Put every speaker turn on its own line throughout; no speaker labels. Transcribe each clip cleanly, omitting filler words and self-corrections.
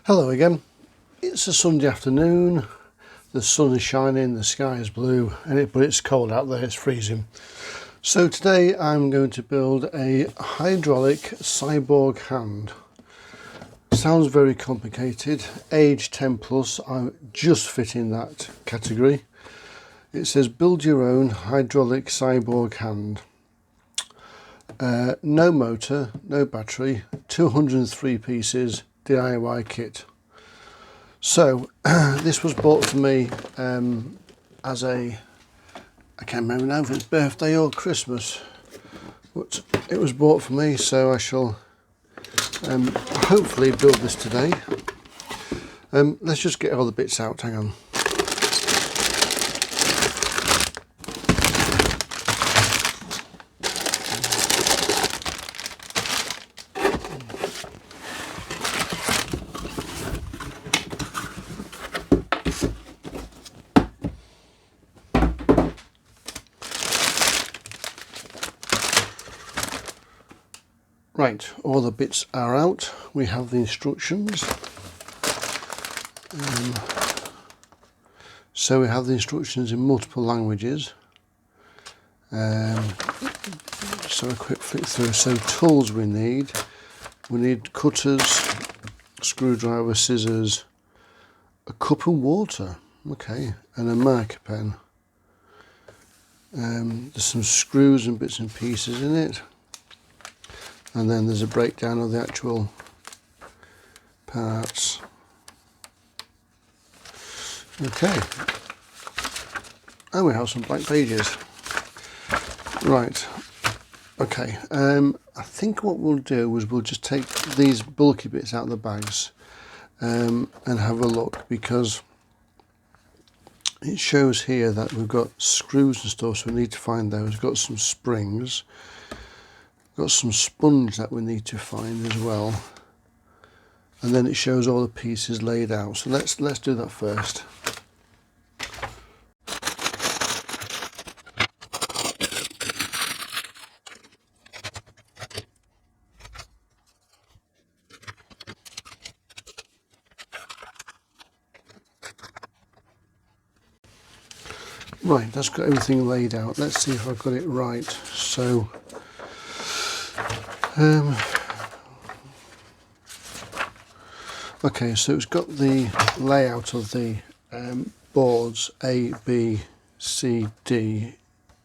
Hello again. It's a Sunday afternoon, the sun is shining, the sky is blue, but it's cold out there, it's freezing. So today I'm going to build a hydraulic cyborg hand. Sounds very complicated, age 10 plus, I just fit in that category. It says build your own hydraulic cyborg hand. No motor, no battery, 203 pieces, DIY kit. So this was bought for me as I can't remember now if it's birthday or Christmas, but it was bought for me, so I shall hopefully build this today. Let's just get all the bits out, hang on. Right, all the bits are out. We have the instructions. So we have the instructions in multiple languages. So a quick flick through. So tools we need cutters, screwdriver, scissors, a cup of water, okay, and a marker pen. There's some screws and bits and pieces in it. And then there's a breakdown of the actual parts. Okay. And we have some blank pages. Right. Okay. I think what we'll do is we'll just take these bulky bits out of the bags and have a look, because it shows here that we've got screws and stuff, so we need to find those. We've got some springs. Got some sponge that we need to find as well, and then it shows all the pieces laid out. So let's do that first. Right, that's got everything laid out. Let's see if I've got it right. So okay, so it's got the layout of the boards A, B, C, D,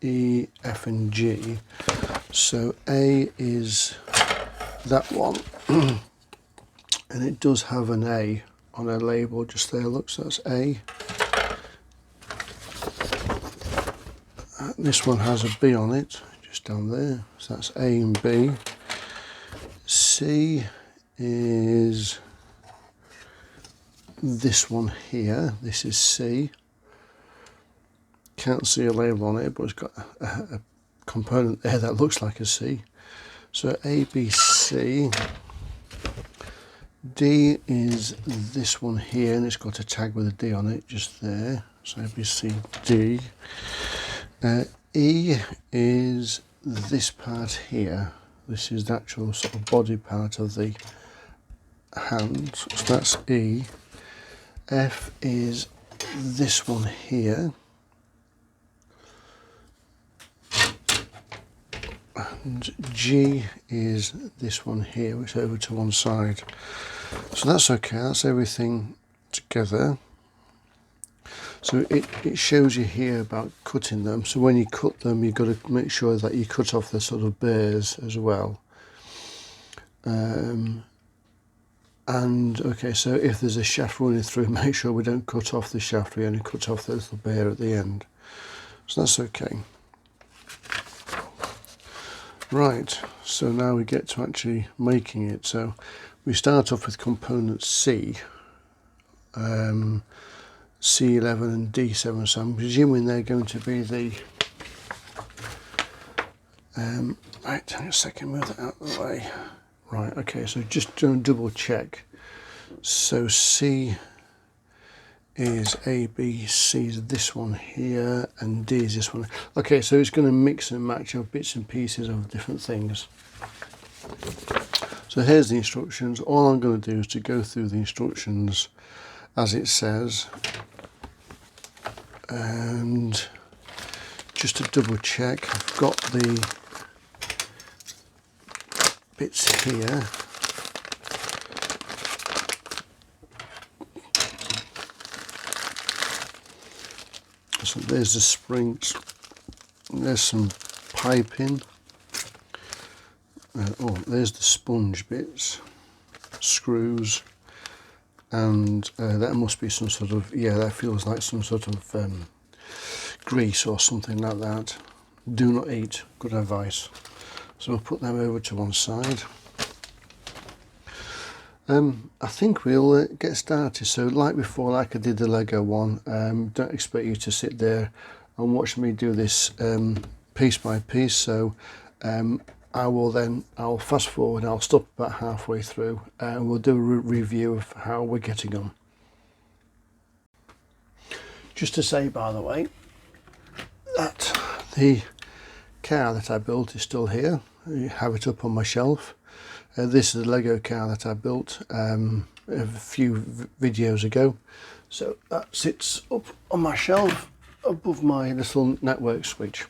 E, F and G. So A is that one, and it does have an A on a label just there, look, so that's A. This one has a B on it, just down there, so that's A and B. C is this one here, this is C. Can't see a label on it, but it's got a component there that looks like a C. So A, B, C. D is this one here, and it's got a tag with a D on it, just there. So A, B, C, D. E is this part here. This is the actual sort of body part of the hand, so that's E. F is this one here, and G is this one here, which is over to one side. So that's okay, that's everything together. So it shows you here about cutting them. So when you cut them, you've got to make sure that you cut off the sort of burrs as well. And okay, so if there's a shaft running through, make sure we don't cut off the shaft, we only cut off the little burr at the end. So that's okay. Right, so now we get to actually making it. So we start off with component C. C11 and D7, so I'm presuming they're going to be the right, hang on a second, move that out of the way. Right, okay, so just to double check. So C is A, B, C is this one here, and D is this one. Okay, so it's going to mix and match up bits and pieces of different things. So here's the instructions. All I'm going to do is to go through the instructions as it says, and just to double check, I've got the bits here. So there's the springs, there's some piping, oh, there's the sponge bits, screws, and that must be some sort of, yeah, that feels like some sort of grease or something like that. Do not eat, good advice. So we'll put them over to one side. I think we'll get started. So like before, like I did the Lego one, don't expect you to sit there and watch me do this piece by piece. So I'll fast forward, I'll stop about halfway through, and we'll do a review of how we're getting on. Just to say, by the way, that the car that I built is still here. I have it up on my shelf. This is a Lego car that I built a few videos ago. So that sits up on my shelf above my little network switch.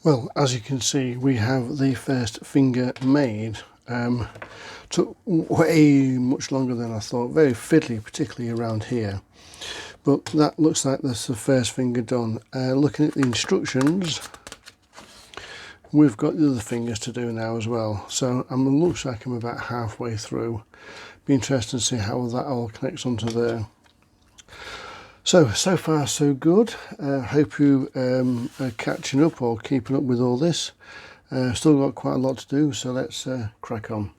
Well, as you can see, we have the first finger made. Took way much longer than I thought, very fiddly, particularly around here. But that looks like that's the first finger done. Looking at the instructions, we've got the other fingers to do now as well. So it looks like I'm about halfway through. Be interesting to see how that all connects onto there. So far so good. Hope you are catching up or keeping up with all this. Still got quite a lot to do, so let's crack on.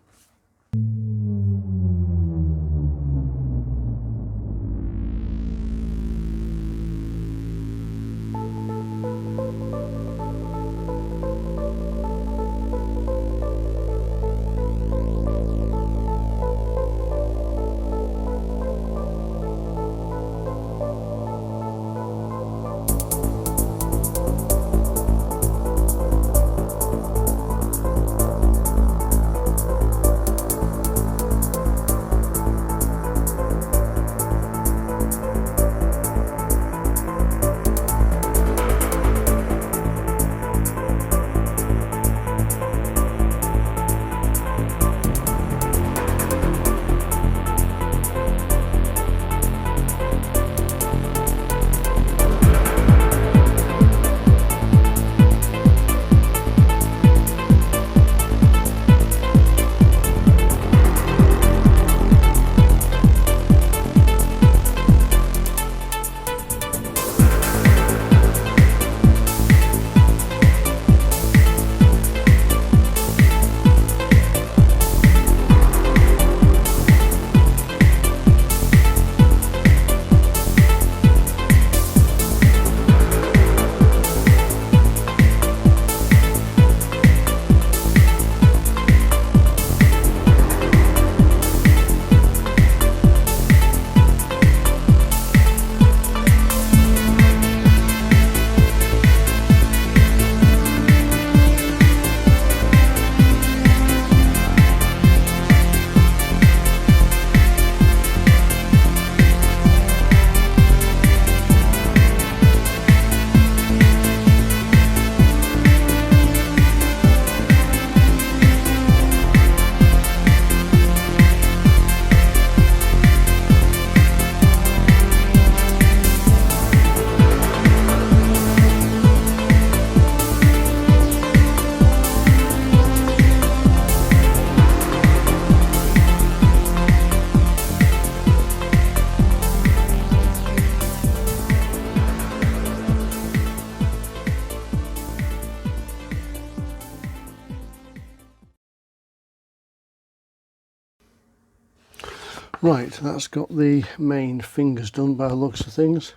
Right, that's got the main fingers done by the looks of things.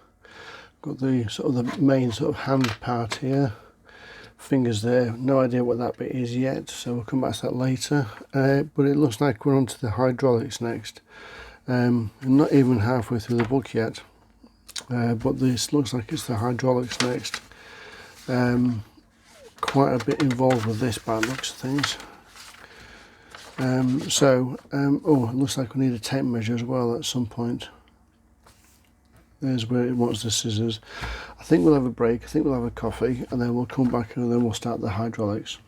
Got the sort of the main sort of hand part here. Fingers there, no idea what that bit is yet, so we'll come back to that later. But it looks like we're on to the hydraulics next. I'm not even halfway through the book yet, but this looks like it's the hydraulics next. Quite a bit involved with this by the looks of things. Oh, it looks like we need a tape measure as well at some point. There's where it wants the scissors. I think we'll have a break, I think we'll have a coffee, and then we'll come back and then we'll start the hydraulics.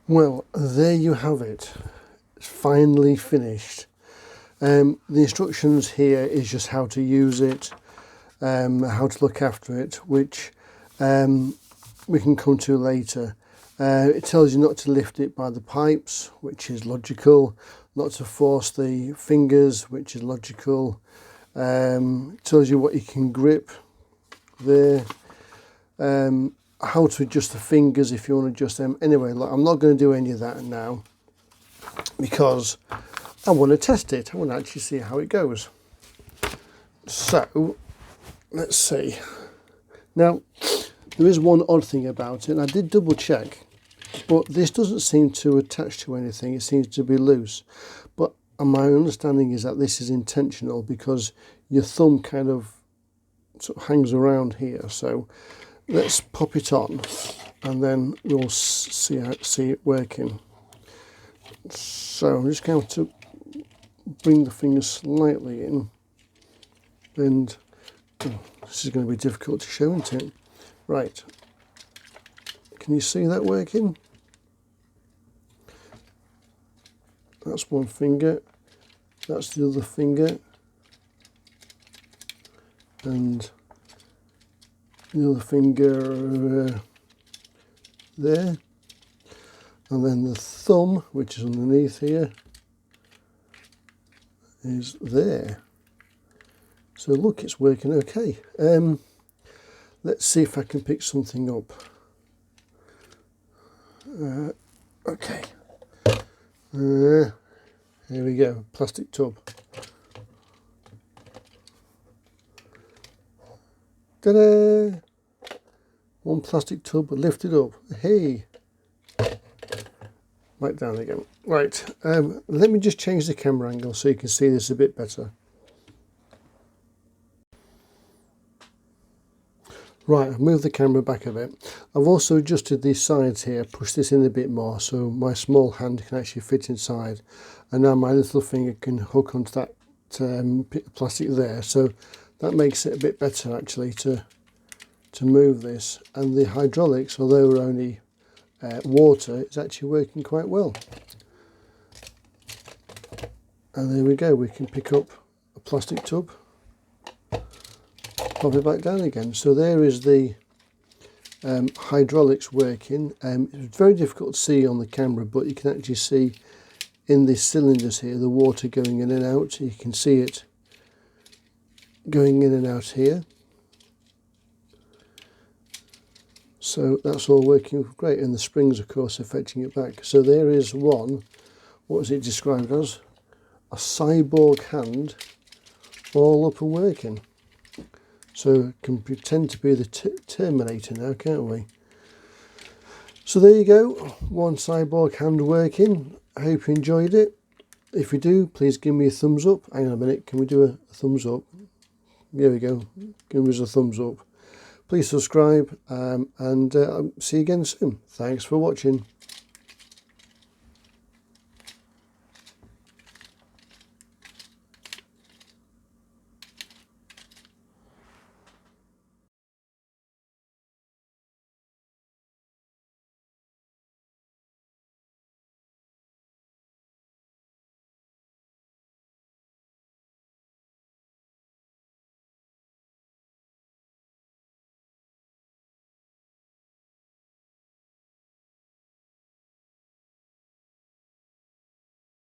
Well, there you have it. It's finally finished. The instructions here is just how to use it, how to look after it, which we can come to later. It tells you not to lift it by the pipes, which is logical, not to force the fingers, which is logical. It tells you what you can grip there, how to adjust the fingers if you want to adjust them. Anyway, look, I'm not going to do any of that now because I want to test it. I want to actually see how it goes. So let's see. Now there is one odd thing about it, and I did double check, but this doesn't seem to attach to anything. It seems to be loose, but my understanding is that this is intentional because your thumb kind of sort of hangs around here. So let's pop it on and then we'll see it working. So I'm just going to bring the finger slightly in, and this is going to be difficult to show, isn't it? Right, can you see that working? That's one finger, that's the other finger, and the other finger there, and then the thumb, which is underneath here, is there. So look, it's working okay. Let's see if I can pick something up. Okay. Here we go, plastic tub. Ta-da! One plastic tub lifted up. Hey! Right down again. Right, let me just change the camera angle so you can see this a bit better. Right, I've moved the camera back a bit. I've also adjusted these sides here, pushed this in a bit more so my small hand can actually fit inside. And now my little finger can hook onto that plastic there. So that makes it a bit better actually to move this. And the hydraulics, although we're only water, is actually working quite well. And there we go, we can pick up a plastic tub, pop it back down again. So there is the hydraulics working. It's very difficult to see on the camera, but you can actually see in the cylinders here the water going in and out. You can see it going in and out here. So that's all working great, and the springs of course are fetching it back. So there is one, what was it described as? A cyborg hand, all up and working. So can pretend to be the Terminator now, can't we? So there you go, one cyborg hand working. I hope you enjoyed it. If you do, please give me a thumbs up. Hang on a minute, can we do a thumbs up? There we go, give us a thumbs up. Please subscribe and see you again soon. Thanks for watching.